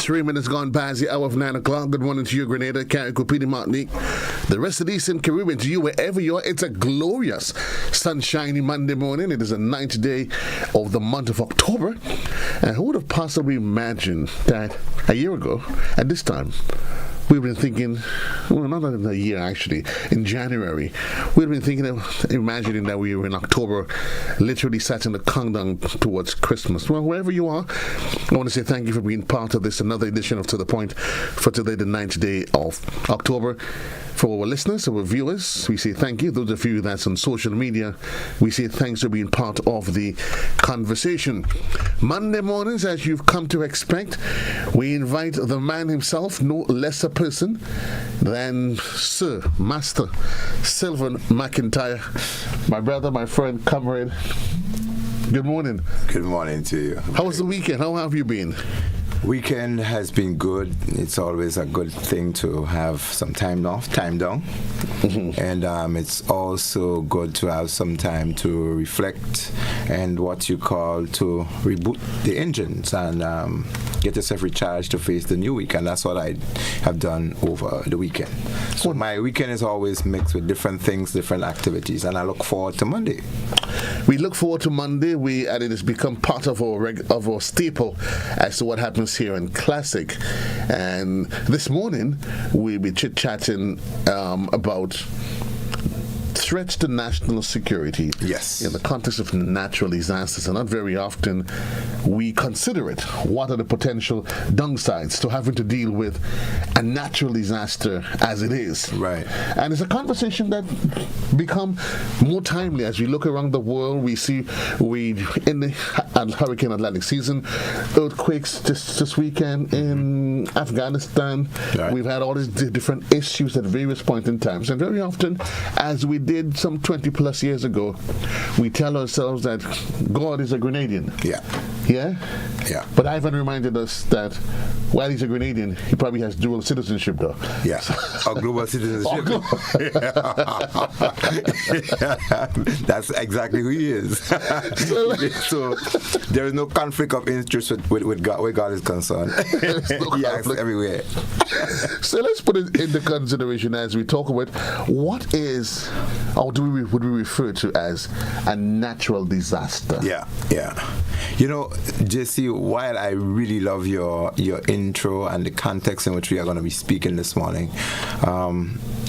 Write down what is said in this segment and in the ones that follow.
3 minutes gone past the hour of 9 o'clock. Good morning to you, Grenada, Carriacou, Petite Martinique, the rest of the Eastern Caribbean, to you wherever you are. It's a glorious, sunshiny Monday morning. It is the 9th day of the month of October. And who would have possibly imagined that a year ago, at this time, we've been thinking, well, not in a year actually, in January, we've been thinking of imagining that we were in October, literally setting the countdown towards Christmas. Well, wherever you are, I want to say thank you for being part of this, another edition of To The Point for today, the 9th day of October. For our listeners, our viewers, we say thank you. Those of you that's on social media, we say thanks for being part of the conversation. Monday mornings, as you've come to expect, we invite the man himself, no less a person than Sir, Master Sylvan McIntyre, my brother, my friend, comrade. Good morning. Good morning to you. How was the weekend? How have you been? Weekend has been good. It's always a good thing to have some time off, time down. Mm-hmm. And it's also good to have some time to reflect and what you call to reboot the engines and get yourself recharged to face the new week. And that's what I have done over the weekend. So my weekend is always mixed with different things, different activities, and I look forward to Monday. We look forward to Monday. And it has become part of our staple as to what happens here in Classic. And this morning we'll be chit-chatting about threats to national security. Yes. In the context of natural disasters, and not very often we consider it. What are the potential downsides to having to deal with a natural disaster as it is? Right. And it's a conversation that become more timely as we look around the world. We see in the Hurricane Atlantic season, earthquakes this weekend in Afghanistan. Right. We've had all these different issues at various points in time. And very often, as we did some 20 plus years ago, we tell ourselves that God is a Grenadian. Yeah. Yeah? Yeah. But Ivan reminded us that while he's a Grenadian, he probably has dual citizenship though. Yeah. Or global citizenship. That's exactly who he is. So there is no conflict of interest with God, where God is concerned. He acts everywhere. So let's put it into consideration as we talk about what is, or would we refer to as a natural disaster? Yeah. You know, JC, while I really love your intro and the context in which we are going to be speaking this morning,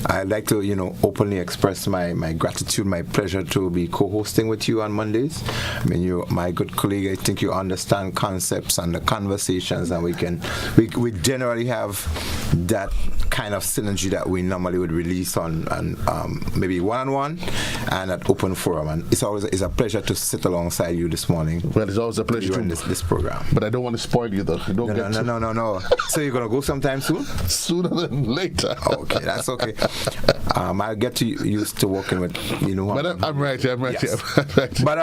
I'd like to, openly express my gratitude, my pleasure to be co-hosting with you on Mondays. I mean, you're my good colleague. I think you understand concepts and the conversations, and we generally have that kind of synergy that we normally would release on maybe one-on-one and at open forum. And it's always a pleasure to sit alongside you this morning. Well, it's always a pleasure to this program. But I don't want to spoil you though. No. So you're gonna go sometime soon? Sooner than later. Okay, that's okay. I'll get used to working with But I'm right here. Yes. But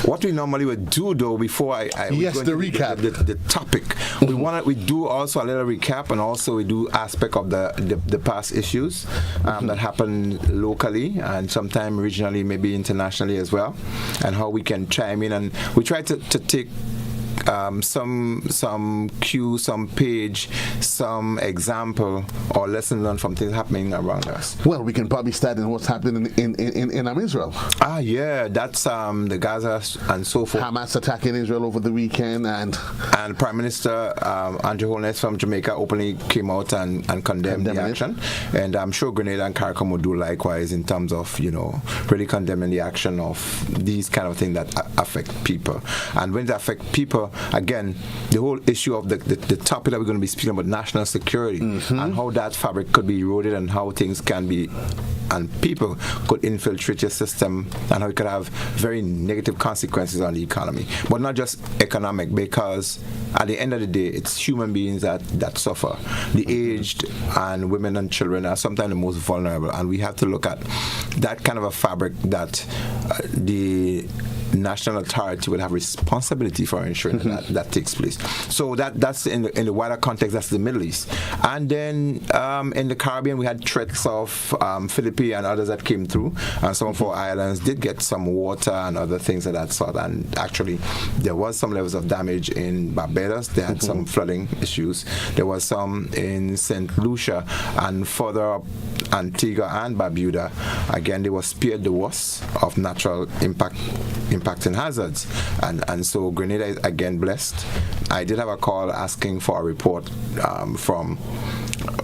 what we normally would do though, before I the recap, the topic, we do also a little recap, and also we do aspect of the past issues that happen locally and sometimes regionally, maybe internationally as well, and how we can chime in, and we try to take some cue, some page, some example or lesson learned from things happening around us. Well, we can probably start in what's happening in Israel. Yeah, that's the Gaza and so forth. Hamas attacking Israel over the weekend, and Prime Minister Andrew Holness from Jamaica openly came out and condemned the action. And I'm sure Grenada and Carriacou will do likewise in terms of really condemning the action of these kind of things that affect people. And when they affect people, again, the whole issue of the topic that we're going to be speaking about, national security, and how that fabric could be eroded, and how things can be, and people could infiltrate your system, and how it could have very negative consequences on the economy. But not just economic, because at the end of the day, it's human beings that suffer. The aged and women and children are sometimes the most vulnerable, and we have to look at that kind of a fabric that the national authority will have responsibility for ensuring that takes place. So that's in the wider context, that's the Middle East. And then in the Caribbean, we had threats of Philippines and others that came through, and some of our islands did get some water and other things of that sort. And actually, there was some levels of damage in Barbados. They had some flooding issues. There was some in St. Lucia and further up Antigua and Barbuda. Again, they were spared the worst of natural impacting hazards. And so Grenada is again blessed. I did have a call asking for a report from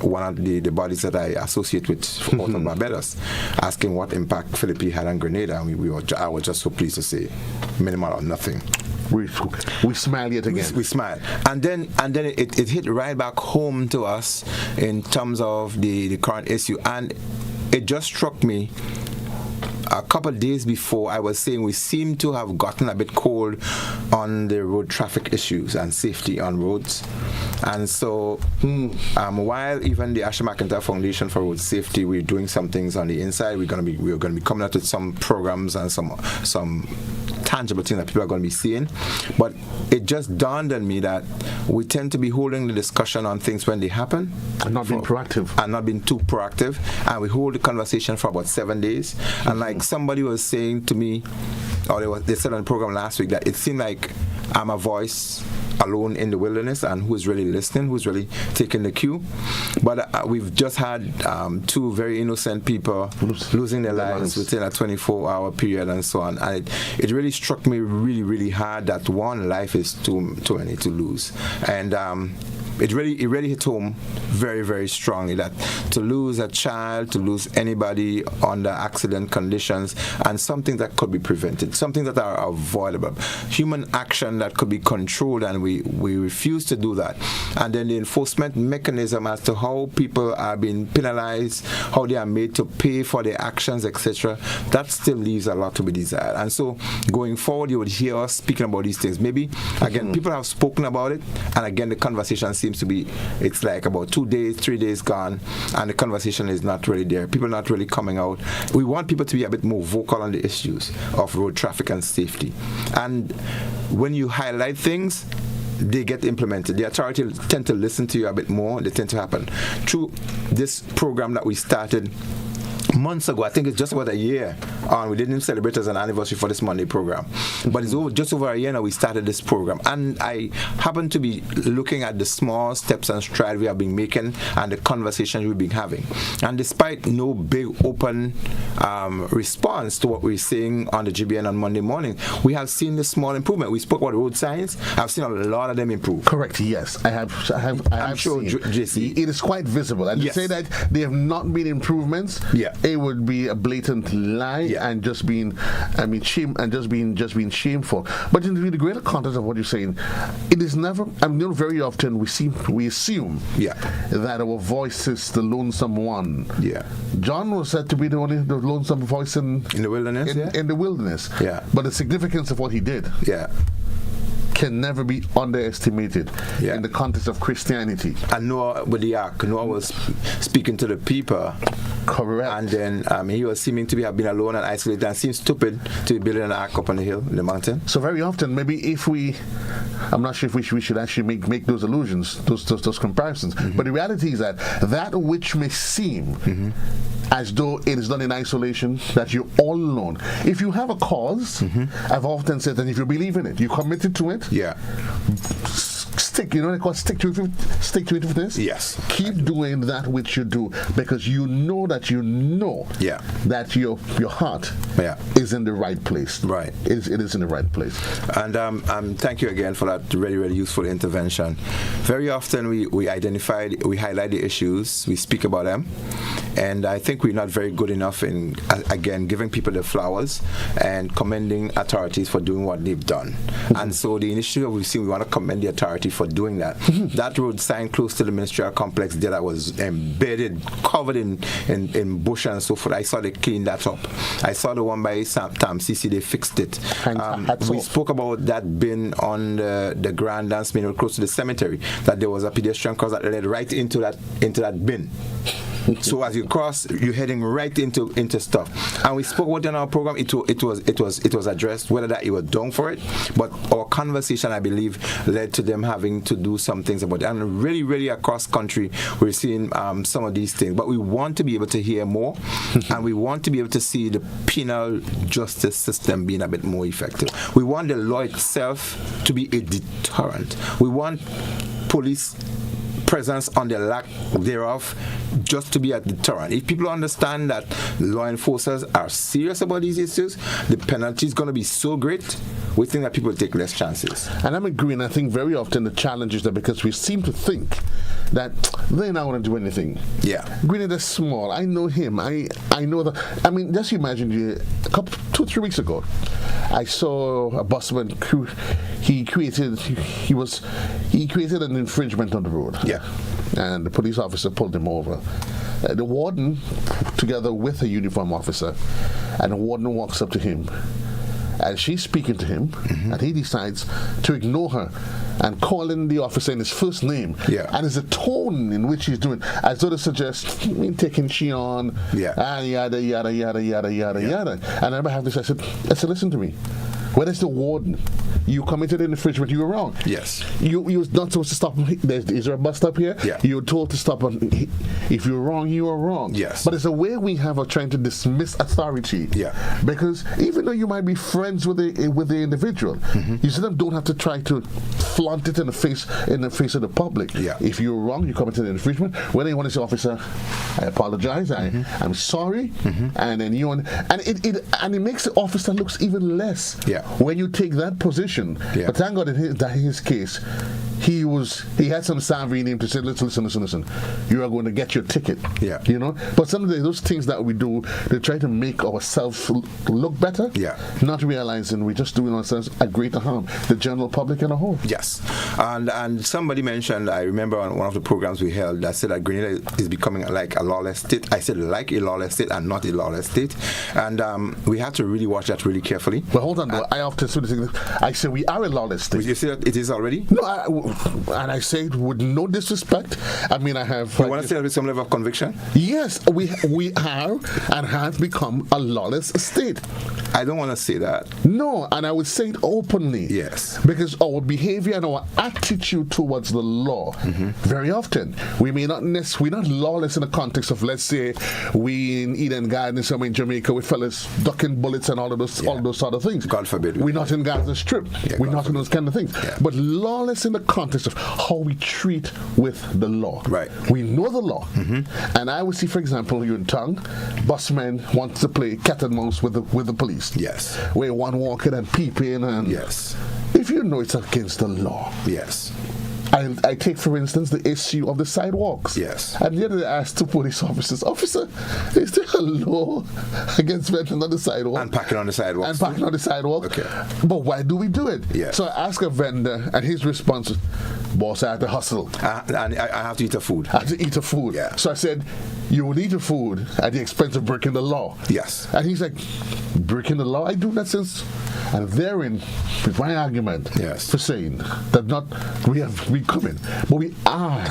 one of the bodies that I associate with out of Barbados, asking what impact Philippines had on Grenada, and I was just so pleased to say minimal or nothing. We smile yet again. We smile, and then it hit right back home to us in terms of the current issue, and it just struck me. A couple of days before, I was saying we seem to have gotten a bit cold on the road traffic issues and safety on roads. And so, while even the Ashley McIntyre Foundation for Road Safety, we're doing some things on the inside. We're going to be coming out with some programs and some tangible things that people are going to be seeing. But it just dawned on me that we tend to be holding the discussion on things when they happen, and not being proactive, and not being too proactive. And we hold the conversation for about 7 days. And like somebody was saying to me, or they said on the program last week, that it seemed like I'm a voice alone in the wilderness, and who's really listening, who's really taking the cue. But we've just had two very innocent people losing their lives within a 24-hour period and so on. And it really struck me really, really hard that one life is too many to lose. And it really hit home very, very strongly that to lose a child, to lose anybody under accident conditions, and something that could be prevented, something that are avoidable, human action that could be controlled, and we refuse to do that. And then the enforcement mechanism as to how people are being penalized, how they are made to pay for their actions, etc., that still leaves a lot to be desired. And so going forward, you would hear us speaking about these things. Maybe, again, people have spoken about it, and again, the conversation seems to be, it's like about 2 days, 3 days gone, and the conversation is not really there. People are not really coming out. We want people to be a bit more vocal on the issues of road traffic and safety. And when you highlight things, they get implemented. The authority tend to listen to you a bit more. They tend to happen. Through this program that we started months ago, I think it's just about a year on. We didn't celebrate as an anniversary for this Monday program, but it's just over a year now we started this program, and I happen to be looking at the small steps and strides we have been making and the conversations we've been having. And despite no big open response to what we're saying on the GBN on Monday morning, we have seen the small improvement. We spoke about road signs. I've seen a lot of them improve. Correct. Yes, I have I'm sure, JC. It is quite visible. And yes. To say that they have not been improvements, yeah, it would be a blatant lie, yeah, and just being, shame, and just being shameful. But in the greater context of what you're saying, it is never. Very often we assume, yeah, that our voice is the lonesome one. Yeah, John was said to be the lonesome voice in the wilderness. In the wilderness. Yeah. But the significance of what he did. Yeah. Can never be underestimated, yeah, in the context of Christianity. And Noah with the ark, Noah was speaking to the people. Correct. And then he was seeming to have been alone and isolated, and seemed stupid to be building an ark up on the hill in the mountain. So very often, maybe I'm not sure if we should actually make those allusions, those comparisons. Mm-hmm. But the reality is that which may seem as though it is done in isolation, that you're all alone. If you have a cause, I've often said that if you believe in it, you committed to it. Yeah. Stick to this. Yes. Keep doing that which you do, because you know that yeah, that your heart, yeah, is in the right place. Right. It is in the right place. And thank you again for that really, really useful intervention. Very often we highlight the issues, we speak about them, and I think we're not very good enough in, again, giving people the flowers and commending authorities for doing what they've done. And so the initiative we've seen, we want to commend the authority for doing that. That road sign close to the ministerial complex there that was embedded, covered in bush and so forth, I saw they cleaned that up. I saw the one by Tam CC, they fixed it. We spoke about that bin on the Grand Dance Main close to the cemetery, that there was a pedestrian cross that led right into that bin. So as you cross, you're heading right into stuff. And we spoke about in our program. It was addressed whether that you were down for it, but our conversation, I believe, led to them having to do some things about it. And really across country, we're seeing some of these things. But we want to be able to hear more, and we want to be able to see the penal justice system being a bit more effective. We want the law itself to be a deterrent. We want police presence on the lack thereof just to be a deterrent. If people understand that law enforcers are serious about these issues, the penalty is going to be so great, we think that people take less chances. And I'm agreeing. I think very often the challenge is that because we seem to think that they're not going to do anything. Yeah. Grenada is small. I know him. I know that. I mean, just imagine 2-3 weeks ago, I saw a busman. He created an infringement on the road. Yeah. And the police officer pulled him over. The warden, together with a uniform officer, and the warden walks up to him, and she's speaking to him, and he decides to ignore her and calling the officer in his first name. Yeah. And there's a tone in which he's doing, as though to suggest, taking she on, and yada, yada, yada, yada, yada, yada. And I remember having this, I said, listen to me. Where's the warden? You committed an infringement. You were wrong. Yes. You were not supposed to stop. Is there a bus stop here? Yeah. You were told to stop. If you're wrong, you are wrong. Yes. But it's a way we have of trying to dismiss authority. Yeah. Because even though you might be friends with the individual, you still don't have to try to flaunt it in the face of the public. Yeah. If you're wrong, you committed an infringement. When you want to say, officer, I apologize. I'm sorry. And then and it makes the officer looks even less. Yeah. When you take that position. Yeah. But thank God in his case, he had some savvy in him to say, listen, you are going to get your ticket. Yeah. You know? But some of those things that we do, they try to make ourselves look better. Yeah. Not realizing we're just doing ourselves a greater harm, the general public in a whole. Yes. And somebody mentioned, I remember on one of the programs we held, that said that Grenada is becoming like a lawless state. I said like a lawless state and not a lawless state. And we have to really watch that really carefully. But hold on, though. I often say this. I say we are a lawless state. You say that it is already? No, and I say it with no disrespect. I mean, I have... You want to say that with some level of conviction? Yes, we are and have become a lawless state. I don't want to say that. No, and I would say it openly. Yes. Because our behavior and our attitude towards the law, very often, we're not lawless in the context of, let's say, we in Eden Gardens, somewhere in Jamaica, with fellas ducking bullets and all those sort of things. God forbid. We're not in Gaza Strip. We're not in those kind of things. Yeah. But lawless in the context of how we treat with the law. Right. We know the law. And I would see, for example, you in town, busmen want to play cat and mouse with the police. Yes. Where one walk in and peep in and... Yes. If you know it's against the law. Yes. I take, for instance, the issue of the sidewalks. Yes. And the other day I asked two police officers, officer, is there a law against venting on the sidewalk? And parking on the sidewalk. Okay. But why do we do it? Yes. So I asked a vendor, and his response was, boss, I have to hustle. And I have to eat a food. I have to eat a food. Yeah. So I said, you will eat a food at the expense of breaking the law. Yes. And he's like, breaking the law? I do that since... And therein is my argument for saying that we come in, but we are.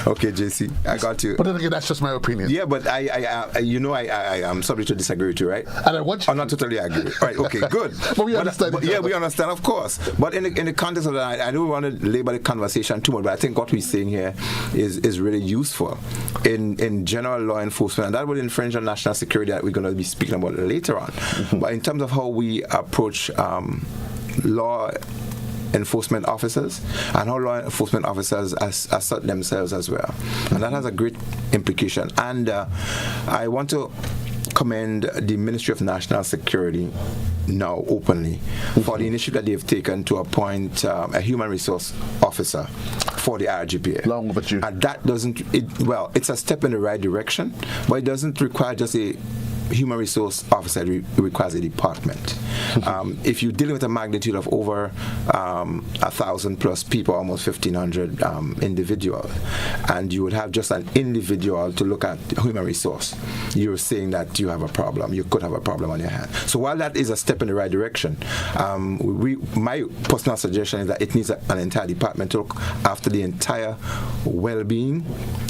Okay, JC, I got you. But then again, that's just my opinion. Yeah, but I am subject to disagree with you, right? And I want you. I'm not totally agree. Right, okay, good. But we understand. Yeah, we understand, of course. But in the context of that, I don't want to label the conversation too much, but I think what we're saying here is really useful in general law enforcement, and that will infringe on national security that we're going to be speaking about later on. But in terms of how we approach law enforcement officers and how law enforcement officers assert themselves as well, and that has a great implication. And I want to commend the Ministry of National Security now openly for the initiative that they've taken to appoint a human resource officer for the RGPA. Long overdue. And that it's a step in the right direction, but it doesn't require just a human resource officer, it requires a department. If you're dealing with a magnitude of over 1,000 plus people, almost 1,500 individuals, and you would have just an individual to look at human resource, you're saying that you have a problem. You could have a problem on your hand. So while that is a step in the right direction, my personal suggestion is that it needs an entire department to look after the entire well-being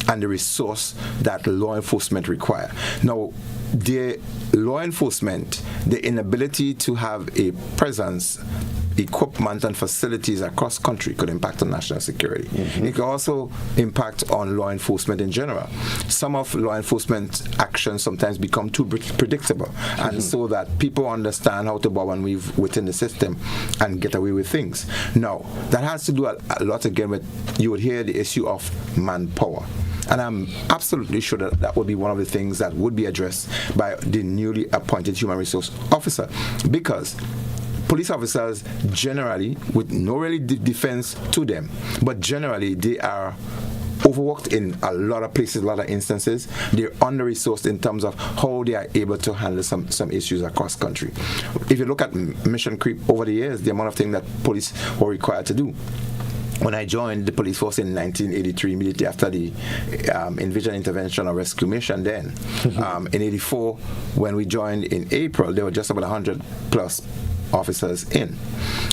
and the resource that law enforcement require. Now, the law enforcement, the inability to have a presence, equipment and facilities across country could impact on national security. It could also impact on law enforcement in general. Some of law enforcement actions sometimes become too predictable, and so that people understand how to bob and weave within the system and get away with things. Now, that has to do a lot again with, you would hear the issue of manpower. And I'm absolutely sure that that would be one of the things that would be addressed by the newly appointed human resource officer, because police officers generally, with no really defense to them, but generally they are overworked in a lot of places, a lot of instances. They're under-resourced in terms of how they are able to handle some issues across country. If you look at mission creep over the years, the amount of things that police were required to do. When I joined the police force in 1983, immediately after the Invasion, Intervention or Rescue Mission then, in 84, when we joined in April, there were just about 100 plus officers in.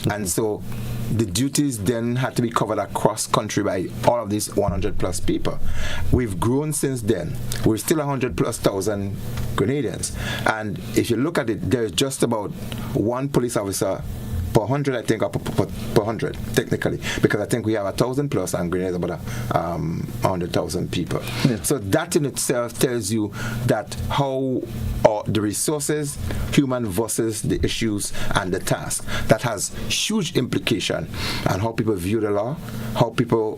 And so the duties then had to be covered across country by all of these 100 plus people. We've grown since then. We're still 100 plus thousand Grenadians. And if you look at it, there's just about one police officer per 100, I think, or per 100, technically, because I think we have 1,000 plus and Grenada about 100,000 people. Yeah. So that in itself tells you that how the resources, human versus the issues and the task, that has huge implication on how people view the law, how people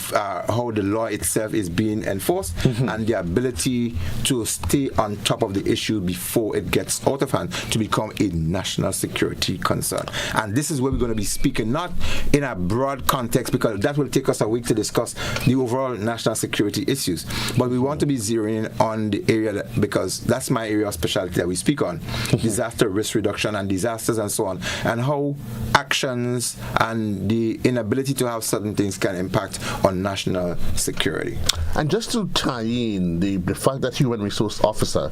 how the law itself is being enforced, and the ability to stay on top of the issue before it gets out of hand to become a national security concern. And this is where we're going to be speaking, not in a broad context, because that will take us a week to discuss the overall national security issues, but we want to be zeroing in on the area because that's my area of specialty that we speak on, disaster risk reduction and disasters and so on, and how actions and the inability to have certain things can impact on national security. And just to tie in the fact that human resource officer,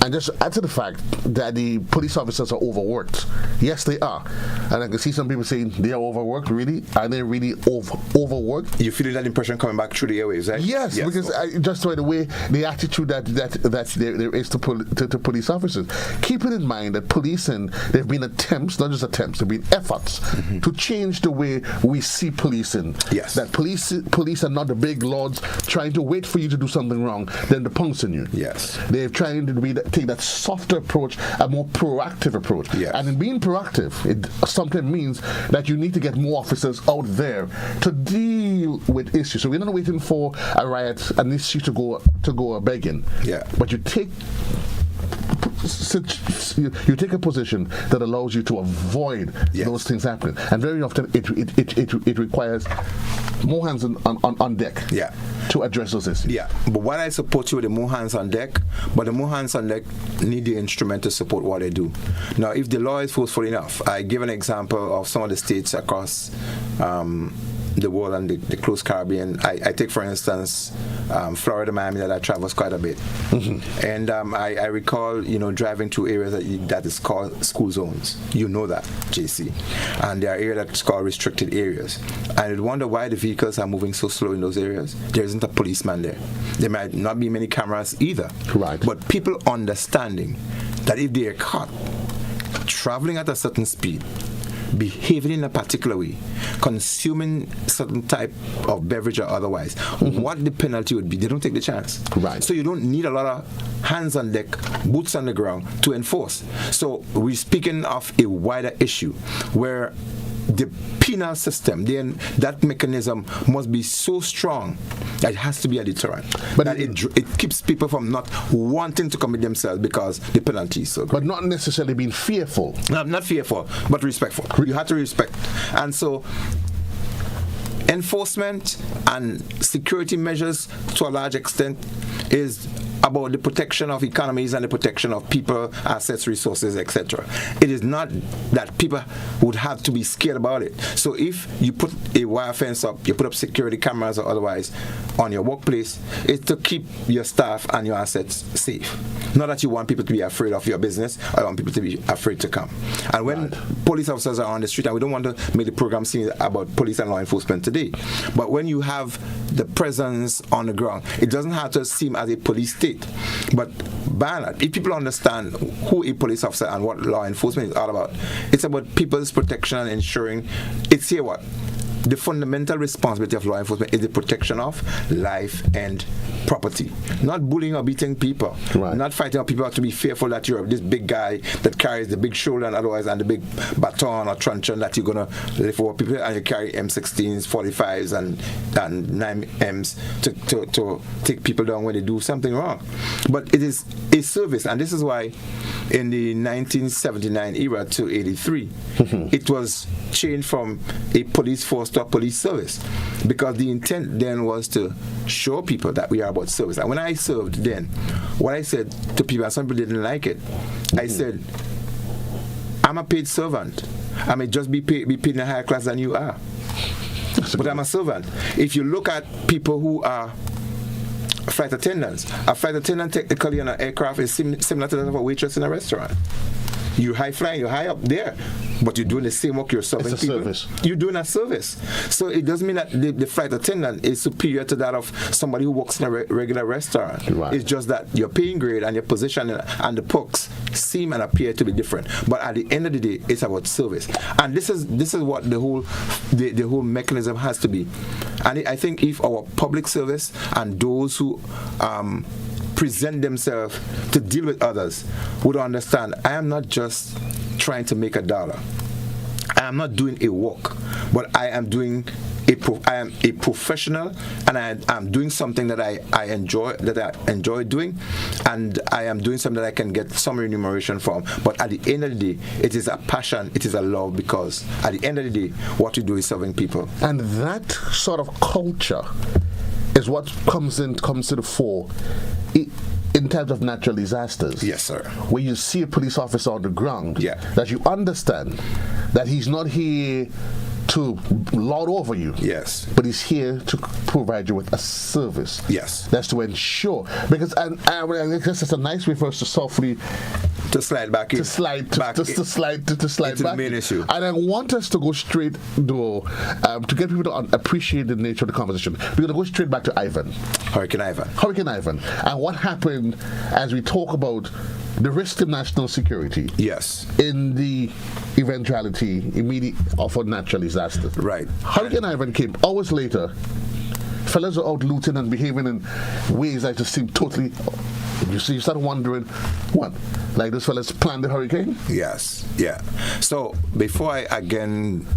and just add to the fact that the police officers are overworked. Yes, they are. And I can see some people saying they are overworked. Really? Are they really overworked? You feel that impression coming back through the airwaves, right? Yes, because just by the way, the attitude that there is to police officers. Keep it in mind that policing, there have been attempts, not just attempts, there have been efforts to change the way we see policing. Yes. That police are not the big lords trying to wait for you to do something wrong, then to pounce on you. Yes. They're trying to take that softer approach, a more proactive approach. Yes. And in being proactive, it sometimes means that you need to get more officers out there to deal with issues. So we're not waiting for a riot, an issue to go begging. Yeah. But you take a position that allows you to avoid those things happening, and very often it requires more hands on deck to address those issues. Yeah, but what I support you with the more hands on deck, but the more hands on deck need the instrument to support what they do. Now, if the law is forceful enough, I give an example of some of the states across the world and the close Caribbean. I take, for instance, Florida, Miami, that I travels quite a bit. And I recall, driving to areas that is called school zones. You know that, JC. And there are areas that's called restricted areas. And you'd wonder why the vehicles are moving so slow in those areas. There isn't a policeman there. There might not be many cameras either. Right. But people understanding that if they are caught traveling at a certain speed, behaving in a particular way, consuming certain type of beverage or otherwise, what the penalty would be, they don't take the chance. Right. So you don't need a lot of hands on deck, boots on the ground to enforce. So we're speaking of a wider issue where the penal system, then that mechanism must be so strong that it has to be a deterrent. But that it keeps people from not wanting to commit themselves because the penalty is so great. But not necessarily being fearful. No, not fearful, but respectful. You have to respect. And so enforcement and security measures to a large extent is about the protection of economies and the protection of people, assets, resources, etc. It is not that people would have to be scared about it. So if you put a wire fence up, you put up security cameras or otherwise on your workplace, it's to keep your staff and your assets safe. Not that you want people to be afraid of your business or you want people to be afraid to come. And when police officers are on the street, and we don't want to make the program seem about police and law enforcement today, but when you have the presence on the ground, it doesn't have to seem as a police state. But Bernard, if people understand who a police officer and what law enforcement is all about, it's about people's protection and ensuring, it's here what? The fundamental responsibility of law enforcement is the protection of life and property. Not bullying or beating people. Right. Not fighting out people to be fearful that you're this big guy that carries the big shoulder and otherwise and the big baton or truncheon that you're going to live for people and you carry M16s, 45s and 9Ms to take people down when they do something wrong. But it is a service, and this is why in the 1979 era to 83, it was changed from a police force to a police service, because the intent then was to show people that we are about service. And when I served then, what I said to people, and some people didn't like it, I said, I'm a paid servant. I may just be paid in a higher class than you are, but I'm a servant. If you look at people who are flight attendants, a flight attendant technically on an aircraft is similar to that of a waitress in a restaurant. You're high flying, you're high up there, but you're doing the same work, you're serving people. Service. You're doing a service. So it doesn't mean that the flight attendant is superior to that of somebody who works in a regular restaurant. Right. It's just that your paying grade and your position and the perks seem and appear to be different. But at the end of the day, it's about service. And this is what the whole mechanism has to be. And I think if our public service and those who present themselves to deal with others would understand, I am not just trying to make a dollar. I am not doing a work, but I am doing I am a professional, and I am doing something that I enjoy doing, and I am doing something that I can get some remuneration from. But at the end of the day, it is a passion, it is a love, because at the end of the day, what you do is serving people. And that sort of culture is what comes to the fore in terms of natural disasters. Yes, sir. Where you see a police officer on the ground, yeah, that you understand that he's not here to lord over you. Yes. But he's here to provide you with a service. Yes. That's to ensure, because I guess it's a nice way for us to softly slide back in. To slide back into the main issue. And I want us to go straight, though, to get people to appreciate the nature of the conversation. We're going to go straight back to Hurricane Ivan. And what happened as we talk about the risk to national security. Yes. In the eventuality immediate of a natural disaster. Right. Hurricane Ivan came hours later. Fellas are out looting and behaving in ways that just seem totally. You start wondering, what? Like those fellas planned the hurricane? Yes. Yeah. So before I again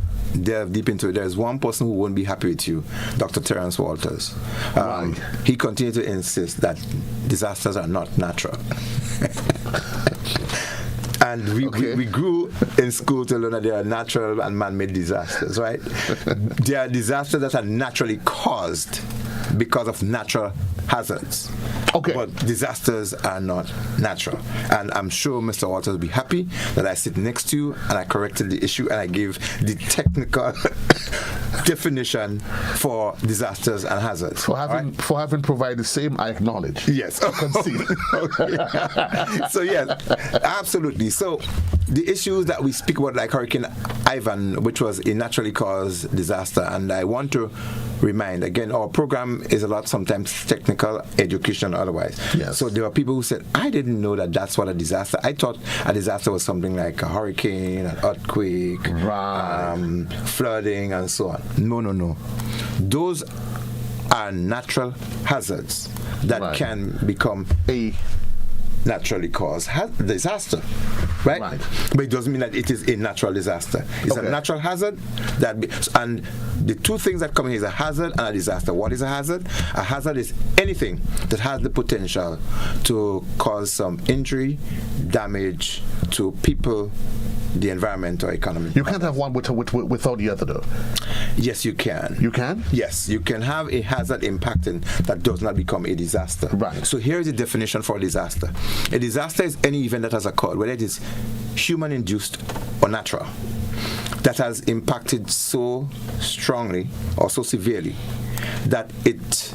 delve deep into it, there's one person who won't be happy with you, Dr. Terence Walters. Right. He continued to insist that disasters are not natural. And we grew in school to learn that there are natural and man-made disasters, right? There are disasters that are naturally caused because of natural hazards. Okay. But disasters are not natural. And I'm sure Mr. Walters will be happy that I sit next to you and I corrected the issue and I gave the technical definition for disasters and hazards. For having provided the same, I acknowledge. Yes. So yes, absolutely. So the issues that we speak about, like Hurricane Ivan, which was a naturally caused disaster, and I want to remind again, our program is a lot sometimes technical, education, otherwise. Yes. So there are people who said, I didn't know that that's what a disaster. I thought a disaster was something like a hurricane, an earthquake, right, flooding, and so on. No. Those are natural hazards that can become a naturally caused disaster, right? But it doesn't mean that it is a natural disaster. It's a natural hazard and the two things that come in is a hazard and a disaster. What is a hazard? A hazard is anything that has the potential to cause some injury, damage to people, the environment or economy. You can't have one without the other, though. Yes, you can. You can? Yes, you can have a hazard impacting that does not become a disaster. Right. So here is the definition for a disaster. A disaster is any event that has occurred, whether it is human-induced or natural, that has impacted so strongly or so severely that it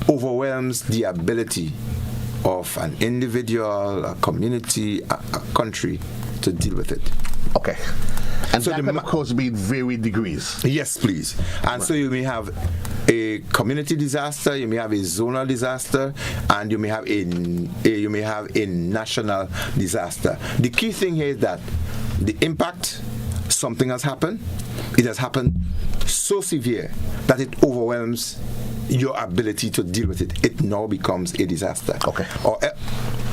overwhelms the ability of an individual, a community, a country to deal with it. Okay. And so that can, of course, be in varied degrees. Yes, please. And so you may have a community disaster, you may have a zonal disaster, and you may have a national disaster. The key thing here is that the impact, something has happened. It has happened so severe that it overwhelms your ability to deal with it. It now becomes a disaster. Okay. Or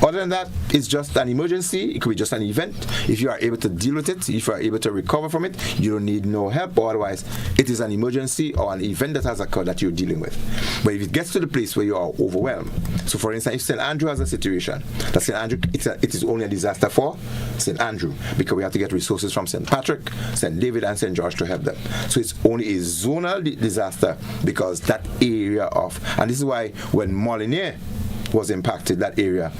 other than that, it's just an emergency. It could be just an event. If you are able to deal with it, if you are able to recover from it, you don't need no help. Or otherwise, it is an emergency or an event that has occurred that you're dealing with. But if it gets to the place where you are overwhelmed, so for instance, if St. Andrew has a situation, that St. Andrew, it is only a disaster for St. Andrew, because we have to get resources from St. Patrick, St. David, and St. George to help them. So it's only a zonal disaster because that area of, and this is why when Molinier was impacted, that area,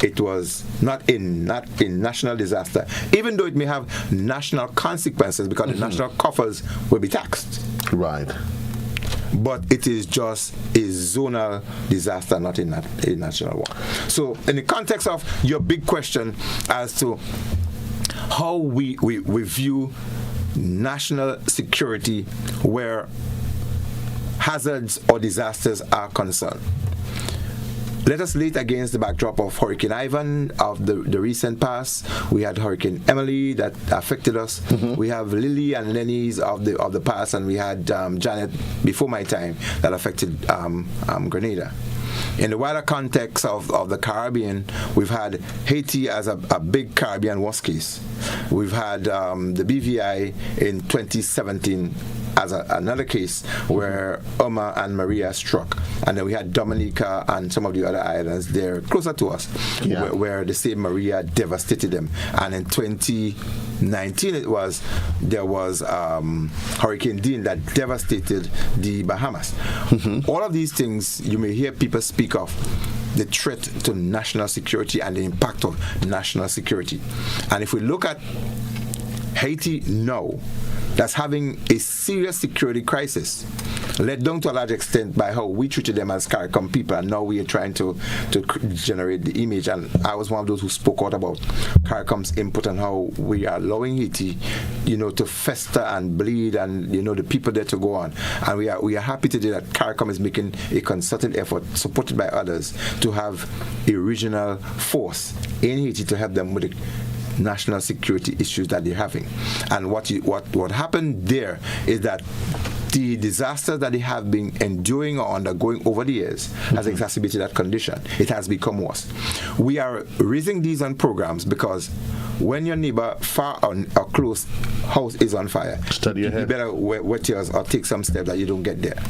it was not in national disaster, even though it may have national consequences because the national coffers will be taxed. Right. But it is just a zonal disaster, not a national one. So in the context of your big question as to how we view national security where hazards or disasters are concerned, let us lay it against the backdrop of Hurricane Ivan of the recent past. We had Hurricane Emily that affected us. We have Lily and Lenny's of the past, and we had Janet before my time that affected Grenada. In the wider context of the Caribbean, we've had Haiti as a big Caribbean worst case. We've had the BVI in 2017 as another case where Irma and Maria struck. And then we had Dominica and some of the other islands there closer to us, where the same Maria devastated them. And in 2019 there was Hurricane Dean that devastated the Bahamas. All of these things, you may hear people speak of the threat to national security and the impact of national security. And if we look at Haiti now, that's having a serious security crisis, led down to a large extent by how we treated them as CARICOM people, and now we are trying to generate the image. And I was one of those who spoke out about CARICOM's input and how we are allowing Haiti, to fester and bleed, and the people there to go on. And we are happy today that CARICOM is making a concerted effort, supported by others, to have a regional force in Haiti to help them with the national security issues that they're having. And what happened there is that the disasters that they have been enduring or undergoing over the years has exacerbated that condition. It has become worse. We are raising these on programs because when your neighbor far or close house is on fire, you better wet yours or take some steps that you don't get there.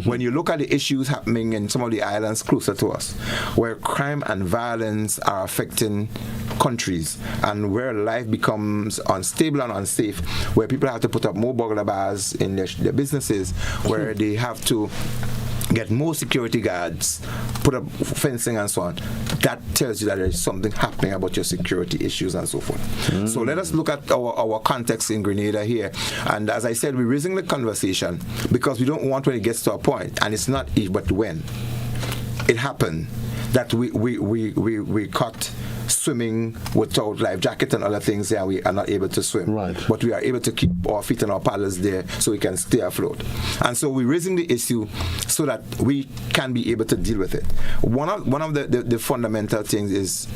When you look at the issues happening in some of the islands closer to us, where crime and violence are affecting countries and where life becomes unstable and unsafe, where people have to put up more burglar bars in their businesses, where they have to get more security guards, put up fencing and so on, that tells you that there is something happening about your security issues and so forth. So let us look at our context in Grenada here. And as I said, we're raising the conversation because we don't want when it gets to a point, and it's not if but when it happened, that we caught swimming without life jacket and other things, and we are not able to swim. Right. But we are able to keep our feet and our paddles there so we can stay afloat. And so we're raising the issue so that we can be able to deal with it. One of the fundamental things is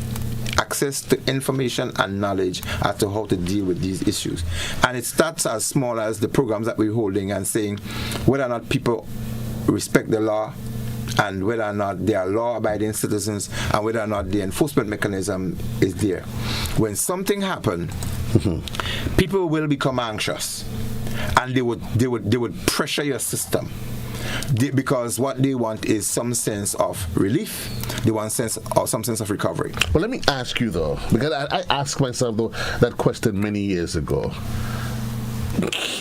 access to information and knowledge as to how to deal with these issues. And it starts as small as the programs that we're holding and saying whether or not people respect the law, and whether or not they are law-abiding citizens, and whether or not the enforcement mechanism is there. When something happens, people will become anxious, and they would pressure your system because what they want is some sense of relief. They want some sense of recovery. Well, let me ask you though, because I asked myself though that question many years ago.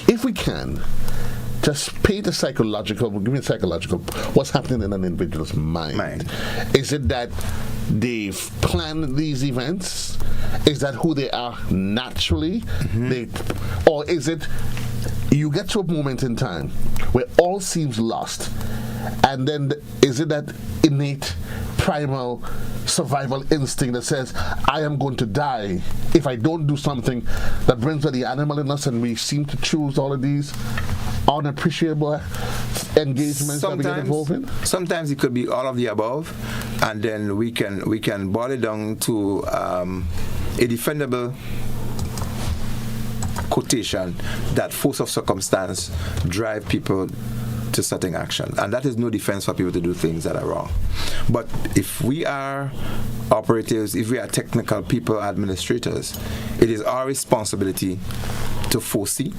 If we can just paint a psychological, give me a psychological, what's happening in an individual's mind. Is it that they've planned these events? Is that who they are naturally? Or is it you get to a moment in time where all seems lost, and then is it that innate primal survival instinct that says, I am going to die if I don't do something, that brings out the animal in us, and we seem to choose all of these unappreciable engagements that we get involved in? Sometimes it could be all of the above, and then we can boil it down to a defendable quotation that force of circumstance drive people to certain action, and that is no defense for people to do things that are wrong. But if we are operatives, if we are technical people, administrators, it is our responsibility to foresee,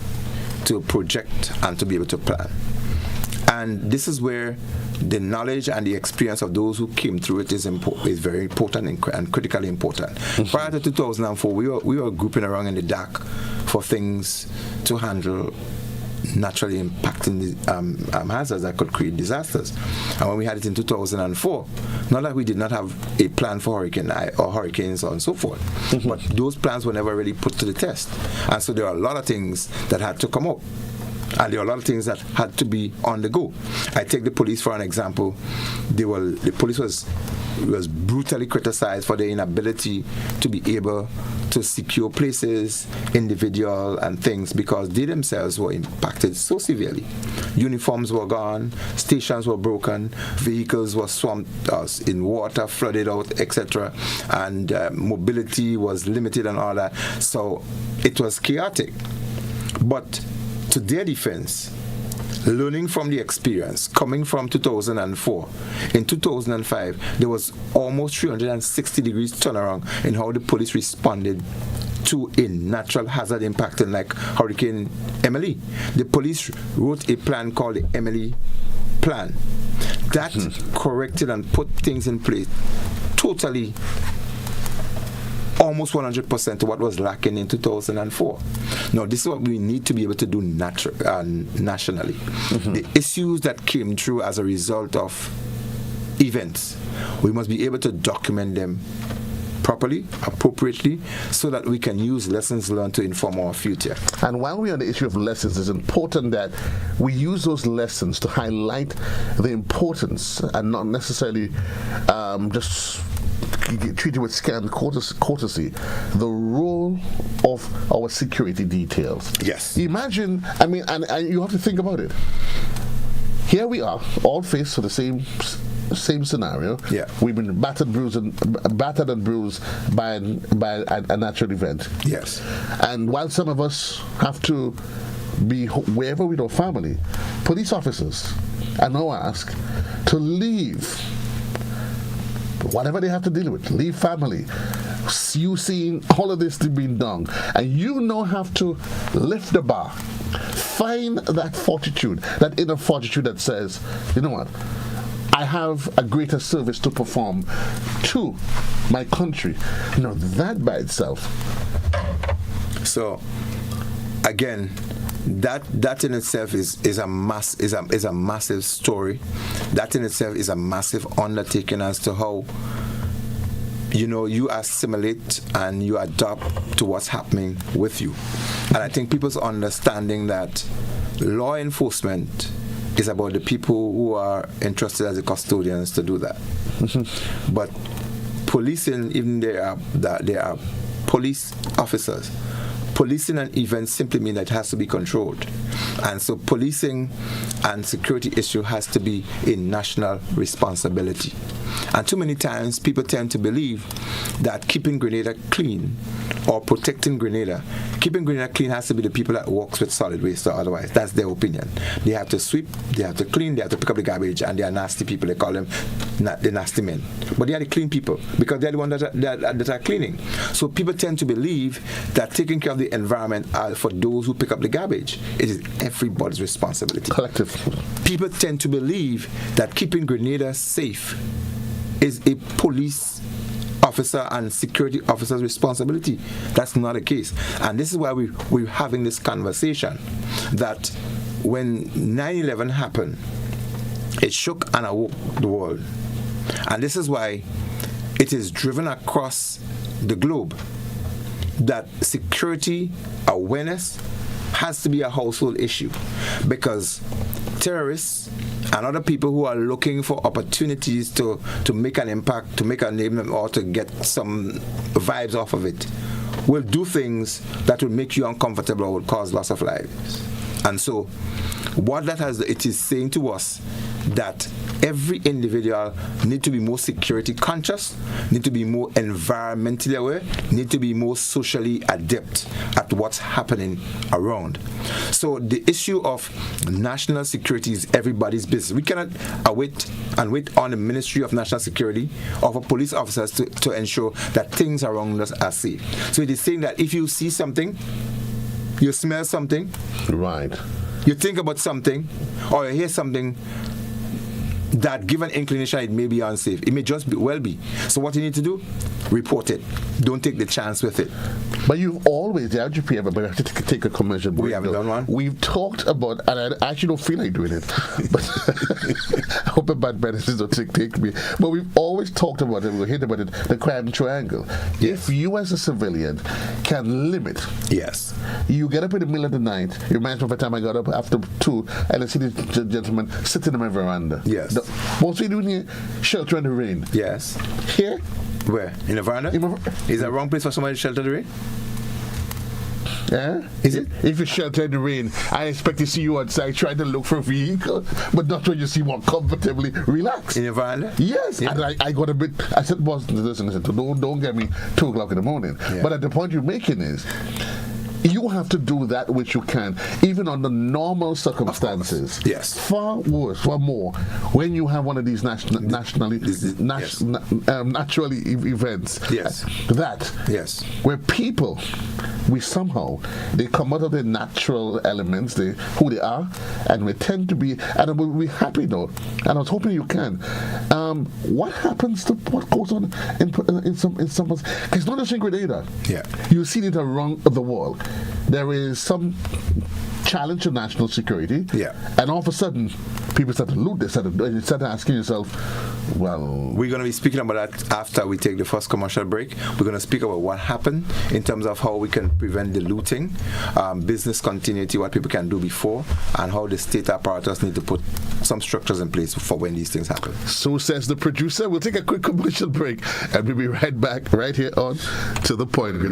to project, and to be able to plan. And this is where the knowledge and the experience of those who came through it is very important and critically important. Prior to 2004, we were grouping around in the dark for things to handle naturally impacting hazards that could create disasters. And when we had it in 2004, not that we did not have a plan for hurricanes and so forth, but those plans were never really put to the test. And so there are a lot of things that had to come out. And there are a lot of things that had to be on the go. I take the police for an example. The police was brutally criticized for their inability to be able to secure places, individual and things, because they themselves were impacted so severely. Uniforms were gone, stations were broken, vehicles were swamped in water, flooded out, etc. And mobility was limited and all that. So it was chaotic. But to their defense, learning from the experience, coming from 2004, in 2005, there was almost 360 degrees turnaround in how the police responded to a natural hazard impacting like Hurricane Emily. The police wrote a plan called the Emily Plan. That corrected and put things in place totally, almost 100% to what was lacking in 2004. Now, this is what we need to be able to do nationally. The issues that came through as a result of events, we must be able to document them properly, appropriately, so that we can use lessons learned to inform our future. And while we're on the issue of lessons, it's important that we use those lessons to highlight the importance and not necessarily just treated with scant courtesy, the role of our security details. Yes. Imagine, I mean, and you have to think about it. Here we are, all faced with the same scenario. Yeah. We've been battered and bruised by a natural event. Yes. And while some of us have to be wherever with our family, police officers are now asked to leave whatever they have to deal with, leave family. You seeing all of this being done, and you now have to lift the bar, find that fortitude, that inner fortitude that says, you know what, I have a greater service to perform to my country. You know, that by itself. So, again, that in itself is a massive story. That in itself is a massive undertaking as to how, you know, you assimilate and you adapt to what's happening with you. And I think people's understanding that law enforcement is about the people who are entrusted as the custodians to do that. But policing, even there are police officers. Policing an event simply means that it has to be controlled. And so policing and security issue has to be a national responsibility. And too many times people tend to believe that keeping Grenada clean or protecting Grenada, keeping Grenada clean has to be the people that works with solid waste or otherwise. That's their opinion. They have to sweep, they have to clean, they have to pick up the garbage, and they are nasty people. They call them the nasty men. But they are the clean people because they're the ones that are cleaning. So people tend to believe that taking care of the environment are for those who pick up the garbage. It is everybody's responsibility. Collective. people tend to believe that keeping Grenada safe is a police officer and security officer's responsibility. That's not the case. And this is why we're having this conversation, that when 9/11 happened, it shook and awoke the world. And this is why it is driven across the globe that security awareness has to be a household issue, because terrorists and other people who are looking for opportunities to make an impact, to make a name, or to get some vibes off of it, will do things that will make you uncomfortable or will cause loss of lives. And so what it is saying to us, that every individual need to be more security conscious, need to be more environmentally aware, need to be more socially adept at what's happening around. So the issue of national security is everybody's business. We cannot wait on the Ministry of National Security or for police officers to ensure that things around us are safe. So it is saying that if you see something, you smell something, right, you think about something, or you hear something that given inclination it may be unsafe, it may just well be. So what you need to do, report it. Don't take the chance with it. But you've always, the RGP, everybody have to take a commercial break. We haven't done one. We've talked about, and I actually don't feel like doing it, but I hope a bad medicine don't take me. But we've always talked about it, we hit about it, the crime triangle. Yes. If you as a civilian can limit, yes, you get up in the middle of the night, it reminds me of the time I got up after 2 and I see this gentleman sitting in my veranda. Yes. What's he doing here? Shelter in the rain. Yes. Here? Where? In the veranda? Is that the wrong place for somebody to shelter the rain? Yeah? Is it? If you shelter in the rain, I expect to see you outside trying to look for a vehicle, but not when you see one comfortably relaxed. In the veranda? Yes. Yeah. And I got a bit, I said, boss, listen, don't get me 2 o'clock in the morning. Yeah. But at the point you're making is, you have to do that which you can, even under normal circumstances. Yes. Far worse, far more, when you have one of these natural events. Yes. Yes. Where people, they come out of their natural elements, who they are, and we tend to be, and we're happy though. And I was hoping you can. What happens to what goes on in some, because not just in Grenada. Yeah. You see it around the world. There is some challenge to national security, and all of a sudden, people start to loot this, and you start asking yourself, well... We're going to be speaking about that after we take the first commercial break. We're going to speak about what happened in terms of how we can prevent the looting, business continuity, what people can do before, and how the state apparatus need to put some structures in place for when these things happen. So says the producer. We'll take a quick commercial break, and we'll be right back right here on To The Point.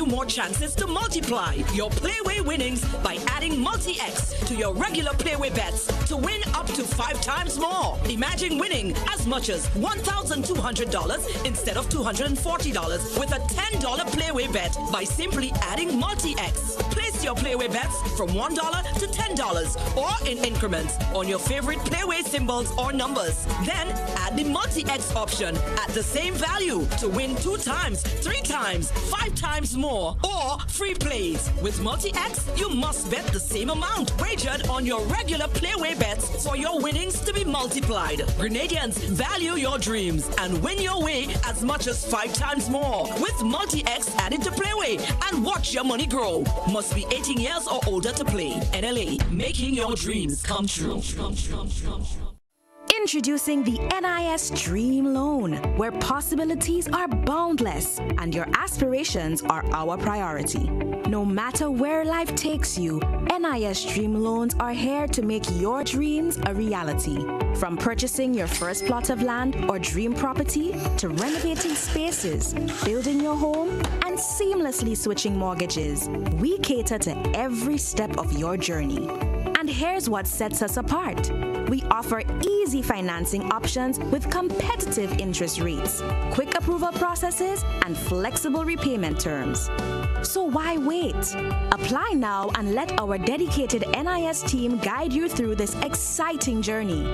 More chances to multiply your Playway winnings by adding Multi-X to your regular Playway bets to win up to 5 times more. Imagine winning as much as $1,200 instead of $240 with a $10 Playway bet by simply adding Multi-X. Place your Playway bets from $1 to $10 or in increments on your favorite Playway symbols or numbers. Then add the Multi-X option at the same value to win 2 times, 3 times, 5 times more, or free plays. With Multi-X, you must bet the same amount wagered on your regular Playway bets for your winnings to be multiplied. Grenadians, value your dreams and win your way as much as 5 times more with Multi-X added to Playway, and watch your money grow. Must be 18 years or older to play. NLA, making your dreams come true. Introducing the NIS Dream Loan, where possibilities are boundless and your aspirations are our priority. No matter where life takes you, NIS Dream Loans are here to make your dreams a reality. From purchasing your first plot of land or dream property to renovating spaces, building your home, and seamlessly switching mortgages, we cater to every step of your journey. And here's what sets us apart. We offer easy financing options with competitive interest rates, quick approval processes, and flexible repayment terms. So why wait? Apply now and let our dedicated NIS team guide you through this exciting journey.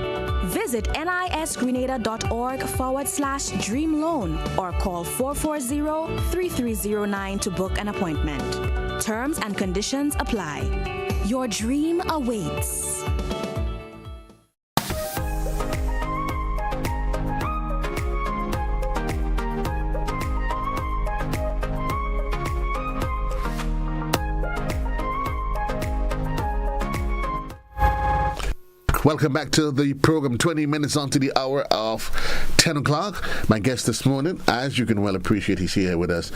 Visit nisgrenada.org/dream loan or call 440-3309 to book an appointment. Terms and conditions apply. Your dream awaits. Welcome back to the program, 20 minutes onto the hour of 10 o'clock. My guest this morning, as you can well appreciate, he's here with us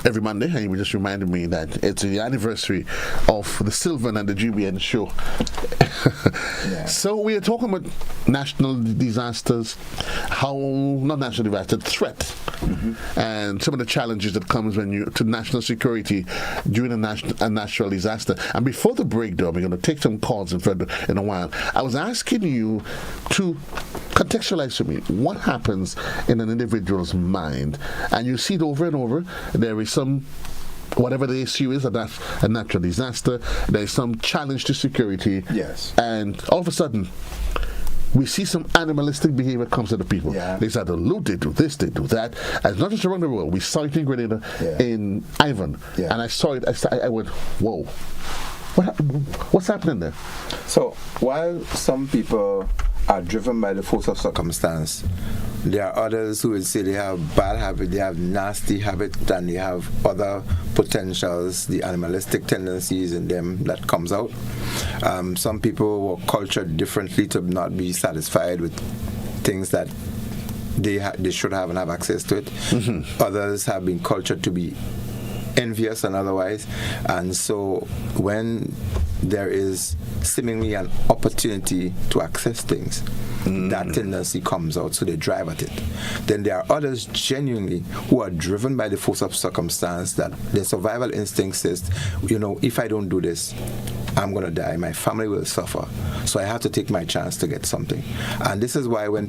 every Monday, and he just reminded me that it's the anniversary of the Sylvan and the GBN show. Yeah. So we are talking about national disasters, not national disaster, threat, and some of the challenges that comes when you to national security during a natural disaster. And before the break, though, we're going to take some calls in a while. I was asking you to contextualize for me what happens in an individual's mind, and you see it over and over. There is some, whatever the issue is, a natural disaster, there is some challenge to security. Yes. And all of a sudden, we see some animalistic behavior comes to the people. Yeah. They start to loot, they do this, they do that. And it's not just around the world. We saw it in Grenada, in Ivan. Yeah. And I saw it, I went, whoa. What's happening there? So, while some people are driven by the force of circumstance, there are others who will say they have bad habits, they have nasty habits, and they have other potentials, the animalistic tendencies in them that comes out. Some people were cultured differently to not be satisfied with things that they should have and have access to it. Others have been cultured to be envious and otherwise, and so when there is seemingly an opportunity to access things, that tendency comes out, so they drive at it. Then there are others genuinely who are driven by the force of circumstance, that their survival instinct says, if I don't do this, I'm going to die, my family will suffer, so I have to take my chance to get something. And this is why when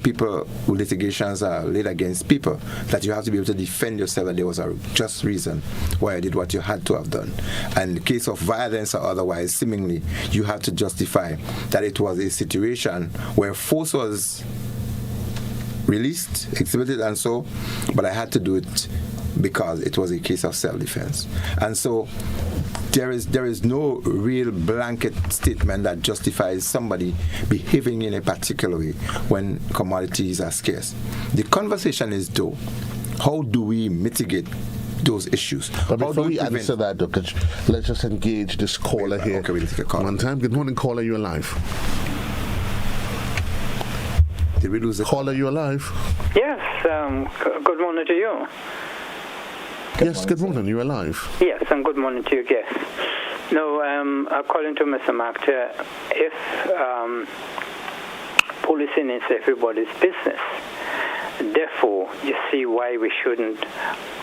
litigations are laid against people, that you have to be able to defend yourself, that there was a just reason why I did what you had to have done. And in the case of violence or otherwise, seemingly, you have to justify that it was a situation where force was released, exhibited, and so, but I had to do it because it was a case of self-defense. And so there is no real blanket statement that justifies somebody behaving in a particular way when commodities are scarce. The conversation is, though, how do we mitigate those issues? But before we answer that, though, let's just engage this caller here. Okay, we'll take a call. One time. Good morning, caller, you're alive. Did we lose the caller? You alive? Yes. Good morning to you. Good morning. You're alive. Yes, and good morning to your guests. No, according to Mr. Markter, if policing is everybody's business, therefore, you see why we shouldn't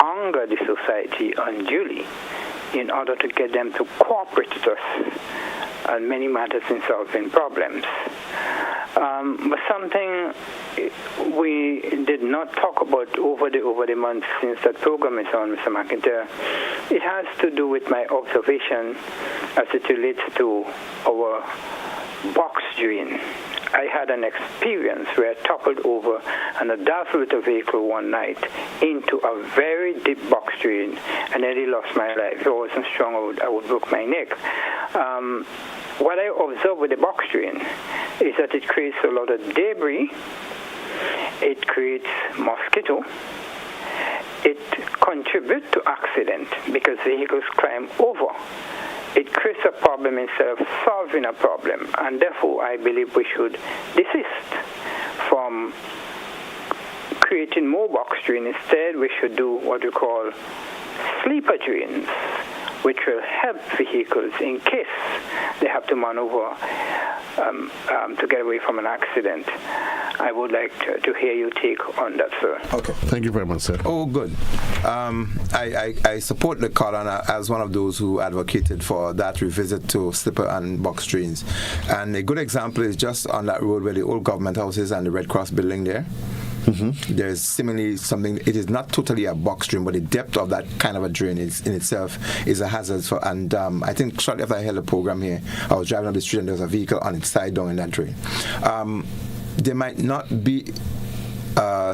anger the society unduly in order to get them to cooperate with us on many matters in solving problems. But something we did not talk about over the months since that program is on, Mr. McIntyre, it has to do with my observation as it relates to our box drain. I had an experience where I toppled over an adult little vehicle one night into a very deep box drain and nearly lost my life. If I wasn't strong, I would broke my neck. What I observed with the box drain is that it creates a lot of debris. It creates mosquito. It contributes to accident because vehicles climb over. It creates a problem instead of solving a problem, and therefore I believe we should desist from creating more box drain. Instead, we should do what we call sleeper drains, which will help vehicles in case they have to maneuver to get away from an accident. I would like to hear your take on that, sir. Okay. Thank you very much, sir. Oh, good. I support the call as one of those who advocated for that revisit to slipper and box drains. And a good example is just on that road where the old government house is and the Red Cross building there. Mm-hmm. There's similarly something. It is not totally a box drain, but the depth of that kind of a drain in itself is a hazard. And I think shortly after I held the program here, I was driving up the street and there was a vehicle on its side down in that drain. There might not be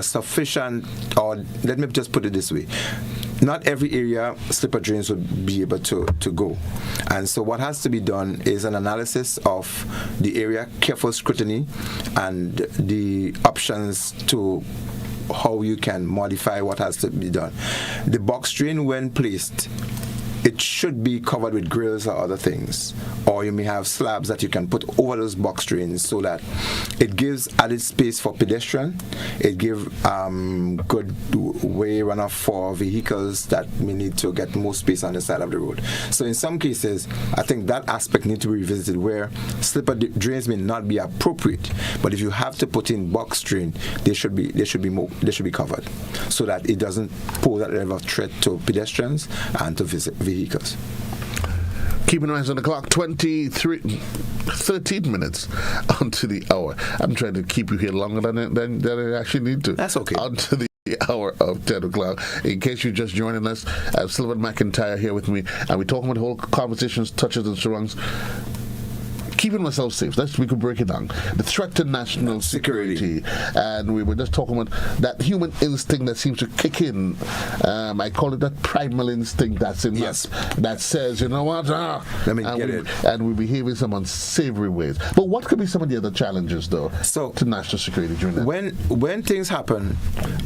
sufficient, or let me just put it this way. Not every area slipper drains would be able to go. And so what has to be done is an analysis of the area, careful scrutiny, and the options to how you can modify what has to be done. The box drain, when placed, it should be covered with grills or other things, or you may have slabs that you can put over those box drains so that it gives added space for pedestrian. It gives good way runoff for vehicles that may need to get more space on the side of the road. So in some cases, I think that aspect needs to be revisited, where slipper drains may not be appropriate, but if you have to put in box drain, they should be covered so that it doesn't pose that level of threat to pedestrians and to vehicles. Keeping eyes on the clock, 13 minutes onto the hour. I'm trying to keep you here longer than I actually need to. That's okay. Onto the hour of 10 o'clock. In case you're just joining us, Sylvan McIntyre here with me, and we're talking about the whole conversations, touches and surrounds. Keeping myself safe. We could break it down. The threat to national security. And we were just talking about that human instinct that seems to kick in. I call it that primal instinct that's in us, that says, you know what? Let me get it. And we behave in some unsavory ways. But what could be some of the other challenges, though, to national security during that? When things happen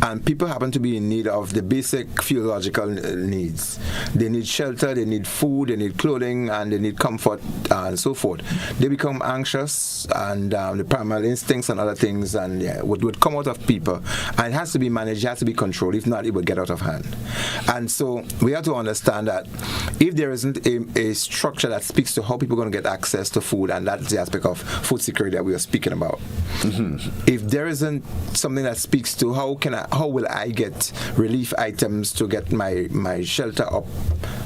and people happen to be in need of the basic physiological needs, they need shelter, they need food, they need clothing, and they need comfort, and so forth. They become anxious, and the primal instincts and other things would come out of people, and it has to be managed, it has to be controlled. If not, it would get out of hand. And so we have to understand that if there isn't a structure that speaks to how people are going to get access to food, and that's the aspect of food security that we are speaking about. Mm-hmm. If there isn't something that speaks to how will I get relief items to get my shelter up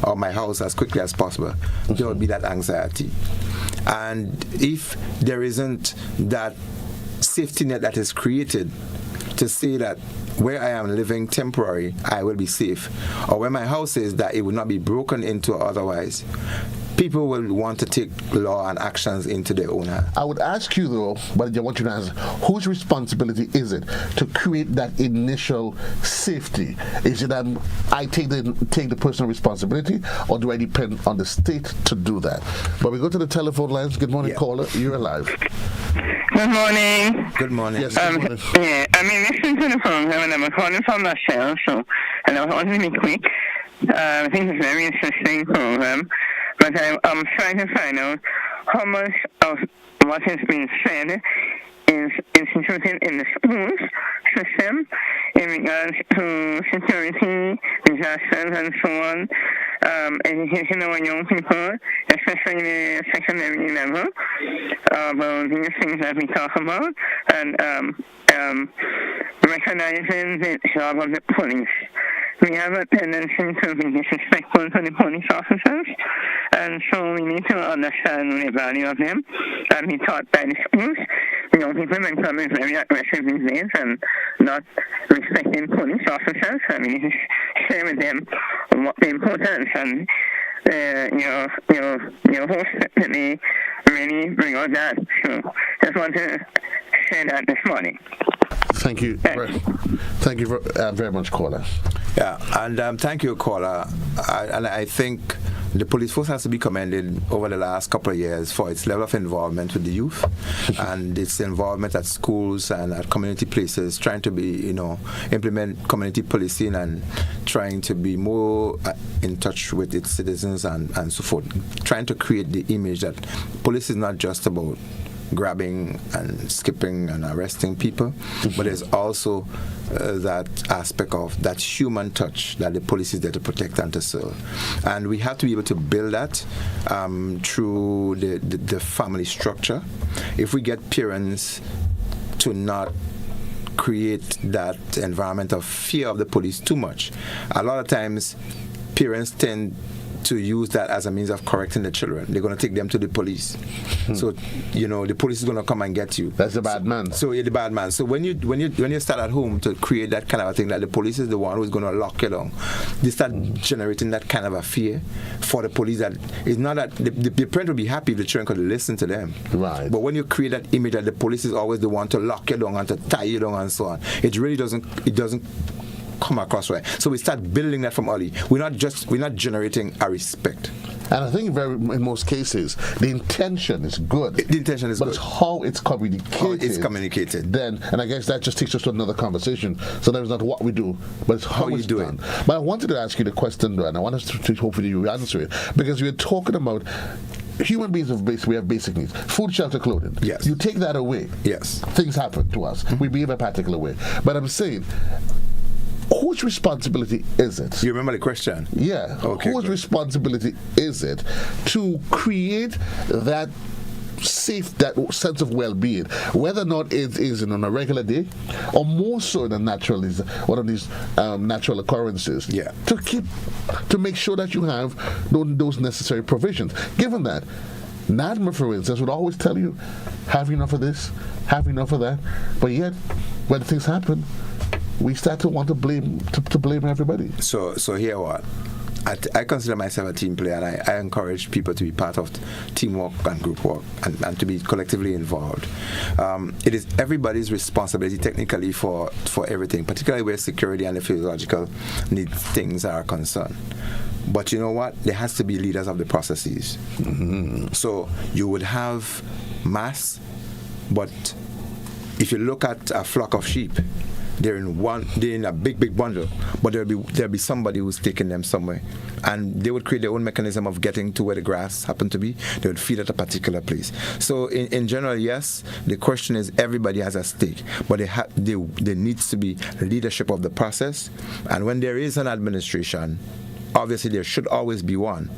or my house as quickly as possible, there will be that anxiety. And if there isn't that safety net that is created to say that where I am living temporary, I will be safe, or where my house is, that it will not be broken into otherwise, people will want to take law and actions into their own hands. I would ask you, though, but I want you to answer, whose responsibility is it to create that initial safety? Is it that I take the personal responsibility, or do I depend on the state to do that? But we go to the telephone lines. Good morning, caller. You're alive. Good morning. Good morning. Yes, good morning. Yeah, I mean, listening to the program, and I'm calling from Michelle, and I want to be quick. I think it's a very interesting program. But I'm trying to find out how much of what has been said is instituted in the schools system in regards to security, disasters, and so on, education of our young people, especially the secondary level, about these things that we talk about, and recognizing the job of the police. We have a tendency to be disrespectful to the police officers, and so we need to understand the value of them and be taught by the schools. Young people may come in very aggressive these days and not respecting police officers, and we need to share with them what the importance and your host definitely really bring out that. So just want to share that this morning. Thank you. Thank you very much, caller. Yeah, and thank you, caller. I think the police force has to be commended over the last couple of years for its level of involvement with the youth and its involvement at schools and at community places, trying to be, implement community policing and trying to be more in touch with its citizens and so forth, trying to create the image that police is not just about grabbing and skipping and arresting people, but there's also that aspect of that human touch that the police is there to protect and to serve. And we have to be able to build that through the family structure. If we get parents to not create that environment of fear of the police too much. A lot of times, parents tend to use that as a means of correcting the children. They're going to take them to the police. So, the police is going to come and get you. That's the bad man. So you're the bad man. So when you start at home to create that kind of a thing, that the police is the one who's going to lock you down, they start generating that kind of a fear for the police. That it's not that the parent will be happy if the children could listen to them. Right. But when you create that image that the police is always the one to lock you down and to tie you down and so on, it really doesn't come across right. So we start building that from early. We're not generating a respect. And I think in most cases, the intention is good. The intention is but good. It's how it's communicated. How it's communicated. Then, and I guess that just takes us to another conversation. So that is not what we do, but it's how you it's do done. it. But I wanted to ask you the question, and I want us to hopefully you answer it, because we're talking about human beings have basic needs: food, shelter, clothing. Yes. You take that away. Yes. Things happen to us. We behave a particular way. But I'm saying, whose responsibility is it? You remember the question? Yeah. Okay. Whose responsibility is it to create that that sense of well-being, whether or not it is on a regular day, or more so than one of these natural occurrences? Yeah. To make sure that you have those necessary provisions. Given that, NADMA, for instance, would always tell you, have enough of this, have enough of that, but yet when things happen, we start to want to blame everybody. So here what? I consider myself a team player, and I encourage people to be part of teamwork and group work and to be collectively involved. It is everybody's responsibility technically for everything, particularly where security and the physiological need things are concerned. But you know what? There has to be leaders of the processes. Mm-hmm. So you would have mass, but if you look at a flock of sheep, they're in a big bundle, but there'll be somebody who's taking them somewhere, and they would create their own mechanism of getting to where the grass happened to be. They would feed at a particular place. So in general, yes, the question is everybody has a stake, but there needs to be leadership of the process, and when there is an administration, obviously there should always be one.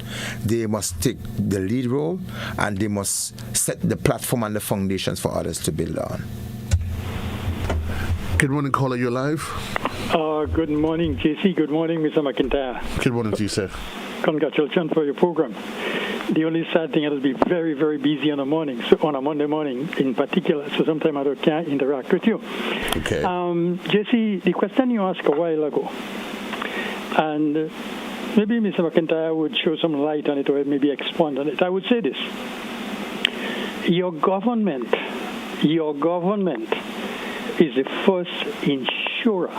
They must take the lead role, and they must set the platform and the foundations for others to build on. Good morning, caller. You're live. Good morning, JC. Good morning, Mr. McIntyre. Good morning to you, sir. Congratulations for your program. The only sad thing is it'll be very, very busy on a Monday morning in particular, so sometimes I can't interact with you. Okay. JC, the question you asked a while ago, and maybe Mr. McIntyre would show some light on it or maybe expand on it. I would say this. Your government is the first insurer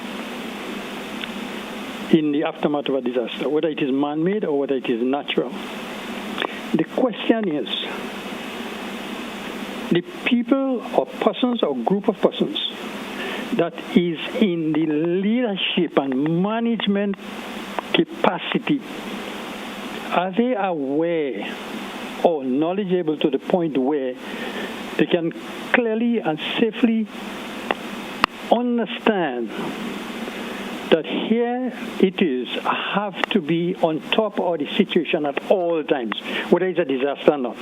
in the aftermath of a disaster, whether it is man-made or whether it is natural. The question is, the people or persons or group of persons that is in the leadership and management capacity, are they aware or knowledgeable to the point where they can clearly and safely understand that here it is, have to be on top of the situation at all times, whether it's a disaster or not.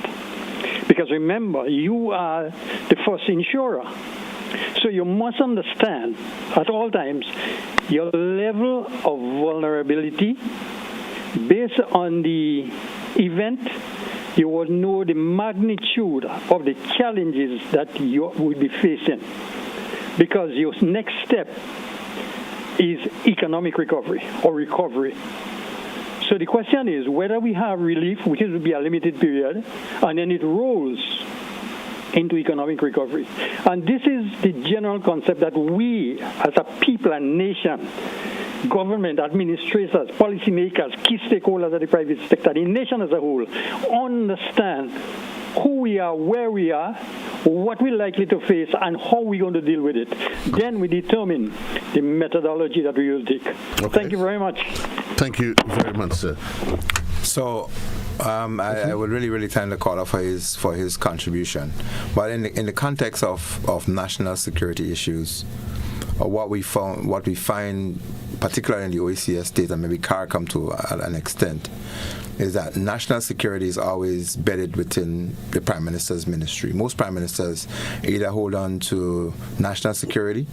Because remember, you are the first insurer. So you must understand at all times your level of vulnerability based on the event. You will know the magnitude of the challenges that you will be facing. Because your next step is economic recovery or recovery. So the question is whether we have relief, which will be a limited period, and then it rolls into economic recovery. And this is the general concept that we, as a people and nation, government, administrators, policymakers, key stakeholders of the private sector, the nation as a whole, understand who we are, where we are, what we're likely to face, and how we're going to deal with it. Then we determine the methodology that we will take. Okay. Thank you very much. Thank you very much, sir. So, I would really thank the caller for his contribution. But in the context of national security issues, what we find, particularly in the OECS state, and maybe CARICOM to an extent, is that national security is always bedded within the Prime Minister's ministry. Most Prime Ministers either hold on to national security,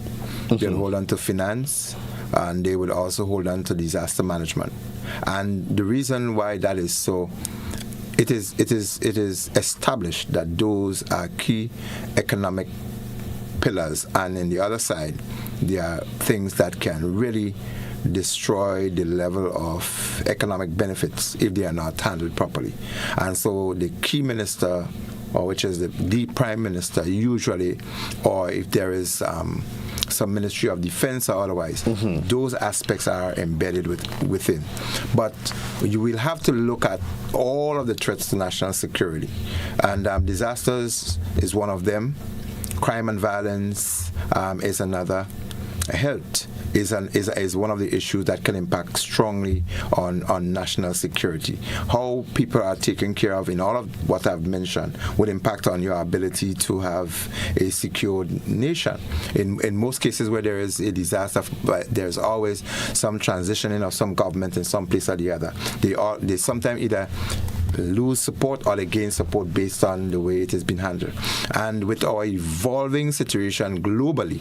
they'll hold on to finance, and they would also hold on to disaster management. And the reason why that is so, it is established that those are key economic pillars, and in the other side, there are things that can really destroy the level of economic benefits if they are not handled properly. And so the key minister, or which is the Prime Minister usually, or if there is some Ministry of Defense or otherwise, those aspects are embedded within. But you will have to look at all of the threats to national security. And disasters is one of them. Crime and violence is another. Health is one of the issues that can impact strongly on national security. How people are taken care of in all of what I've mentioned would impact on your ability to have a secured nation. In most cases where there is a disaster, there's always some transitioning of some government in some place or the other. They sometimes either lose support or they gain support based on the way it has been handled. And with our evolving situation globally,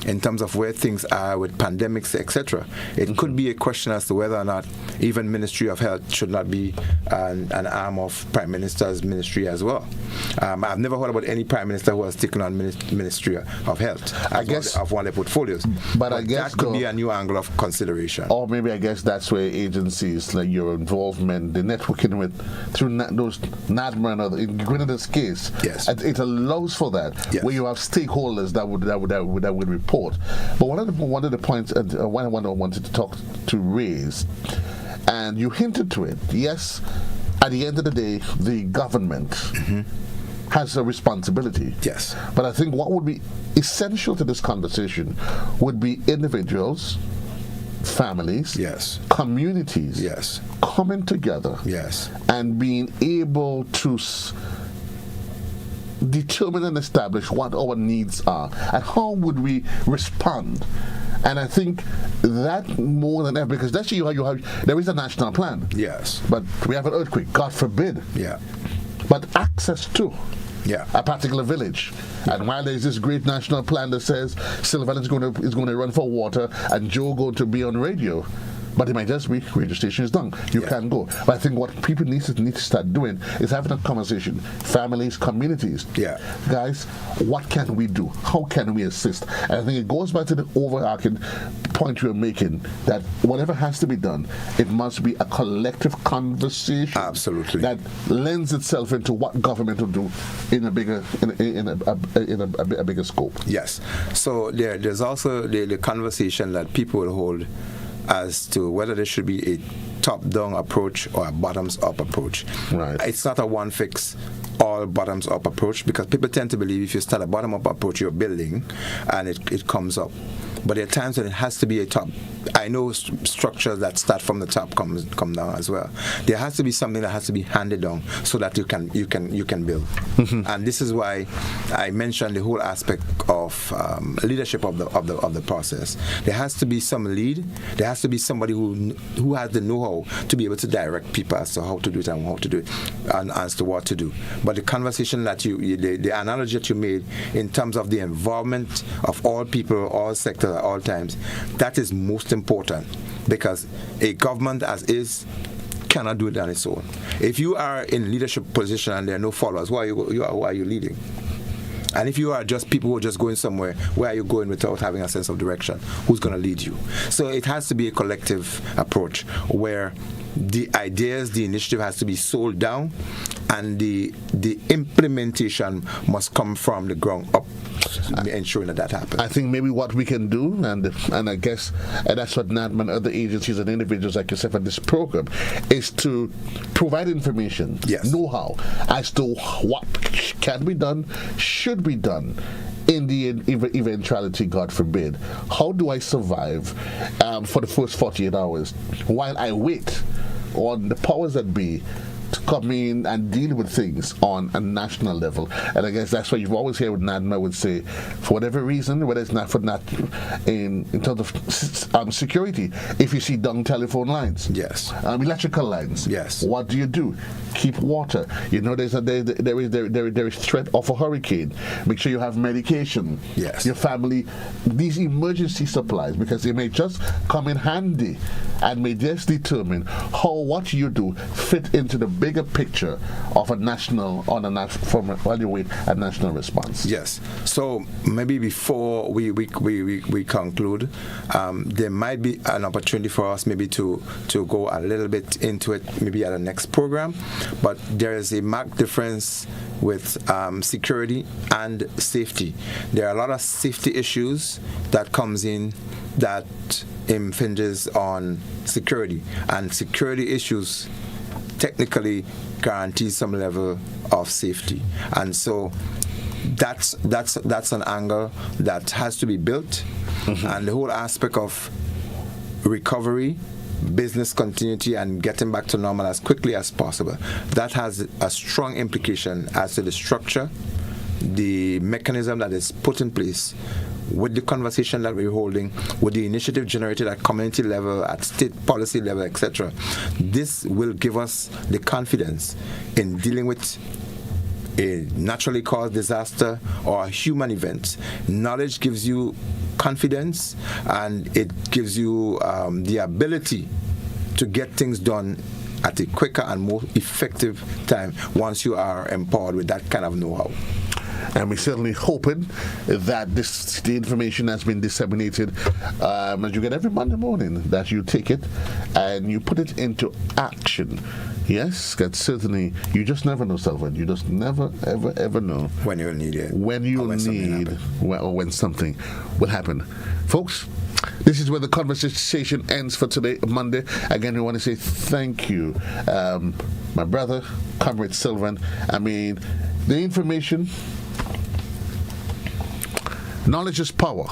in terms of where things are with pandemics, etc., it could be a question as to whether or not even Ministry of Health should not be an arm of Prime Minister's ministry as well. I've never heard about any Prime Minister who has taken on Ministry of Health of one of their portfodilios. But I guess that could be a new angle of consideration. Or maybe I guess that's where agencies like your involvement, the networking with through those NADMA and other, in Grenada's case, yes, it allows for that, yes, where you have stakeholders that would report. But one of the points I wanted to raise, and you hinted to it, yes, at the end of the day, the government has a responsibility. Yes. But I think what would be essential to this conversation would be individuals, families, yes, communities, yes, coming together, yes, and being able to determine and establish what our needs are and how would we respond. And I think that more than ever, because that's there is a national plan. Yes. But we have an earthquake, God forbid. Yeah. But access to yeah, a particular village. And while there's this great national plan that says Sylvan is going to run for water and Joe going to be on radio, but it might just be radio station is done. You can't go. But I think what people need to start doing is having a conversation. Families, communities. Yeah. Guys, what can we do? How can we assist? And I think it goes back to the overarching point you're making that whatever has to be done, it must be a collective conversation. Absolutely. That lends itself into what government will do in a bigger a bigger scope. Yes. So there's also the conversation that people will hold as to whether there should be a top-down approach or a bottoms-up approach. Right. It's not a one-fix all bottoms-up approach, because people tend to believe if you start a bottom-up approach, you're building and it comes up. But there are times when it has to be a top. I know structures that start from the top come down as well. There has to be something that has to be handed down so that you can build. And this is why I mentioned the whole aspect of leadership of the process. There has to be some lead. There has to be somebody who has the know-how to be able to direct people as to how to do it and how to do it and as to what to do. But the conversation that the analogy that you made in terms of the involvement of all people, all sectors, at all times, that is most important, because a government as is cannot do it on its own. If you are in leadership position and there are no followers, why are you leading? And if you are just people who are just going somewhere, where are you going without having a sense of direction? Who's going to lead you? So it has to be a collective approach where the ideas, the initiative has to be sold down, and the implementation must come from the ground up, ensuring that happens. I think maybe what we can do, and I guess and that's what NADMA and other agencies and individuals like yourself in this program, is to provide information, yes, know-how as to what can be done, should be done in the eventuality, God forbid. How do I survive for the first 48 hours while I wait on the powers that be to come in and deal with things on a national level. And I guess that's what you've always heard with NADMA would say, for whatever reason, whether it's not for not in terms of security, if you see down telephone lines, yes, electrical lines, yes, what do? Keep water. You know, there is threat of a hurricane. Make sure you have medication. Yes, your family, these emergency supplies, because they may just come in handy and may just determine how what you do fit into the bigger picture of a national evaluate a national response. Yes. So maybe before we conclude, there might be an opportunity for us maybe to go a little bit into it maybe at the next program. But there is a marked difference with security and safety. There are a lot of safety issues that comes in that impinges on security, and security issues technically guarantee some level of safety, and so that's an angle that has to be built. And the whole aspect of recovery, business continuity, and getting back to normal as quickly as possible, that has a strong implication as to the structure, the mechanism that is put in place, with the conversation that we're holding, with the initiative generated at community level, at state policy level, etc. This will give us the confidence in dealing with a naturally caused disaster or a human event. Knowledge gives you confidence, and it gives you the ability to get things done at a quicker and more effective time once you are empowered with that kind of know-how. And we're certainly hoping that the information has been disseminated as you get every Monday morning, that you take it and you put it into action. Yes, because certainly you just never know, Sylvan. You just never, ever know when you'll need it. When something will happen. Folks, this is where the conversation ends for today, Monday. Again, we want to say thank you, my brother, Comrade Sylvan. I mean, the information, knowledge is power.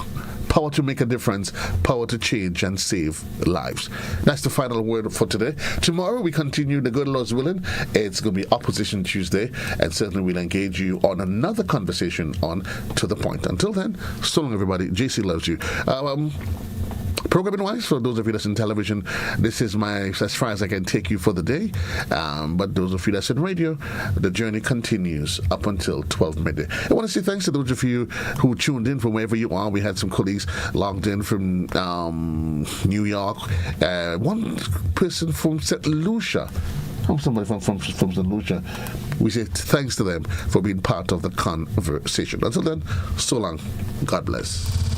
Power to make a difference, power to change and save lives. That's the final word for today. Tomorrow we continue, the good Lord's willing. It's going to be Opposition Tuesday, and certainly we'll engage you on another conversation on To The Point. Until then, so long everybody. JC loves you. Programming wise, for those of you that's in television, this is as far as I can take you for the day. But those of you that's in radio, the journey continues up until 12 midday. I want to say thanks to those of you who tuned in from wherever you are. We had some colleagues logged in from New York. One person from St. Lucia. Somebody from St. Lucia. We say thanks to them for being part of the conversation. Until then, so long. God bless.